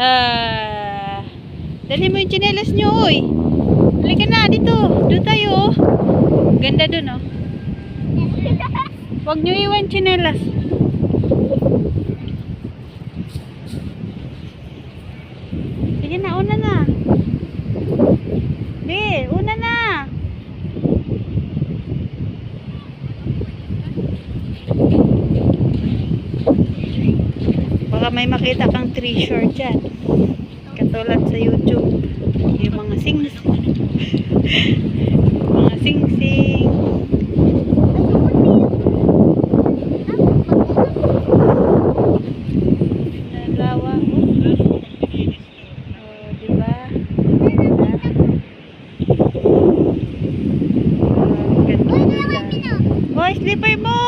Ah, dali mo yung tsinelas nyo, oy. Halika na, dito. Doon tayo, oh. Ganda dun, oh. Huwag nyo iwan tsinelas. Sige na, una na. Di, una na. Baka may makita kang treasure dyan. Katulad sa YouTube. Yung mga sing-sing. Mga sing-sing. Nalawa. Oh, diba? Ganda. Hoy, slipper mo!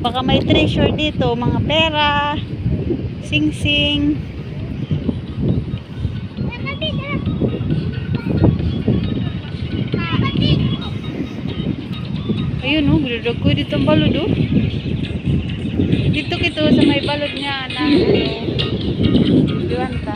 Baka may treasure dito, mga pera, sing-sing. Ayun, oh, gudog ko dito ang balod, oh. Dito kito sa may balod niya na, ano, diwan ka.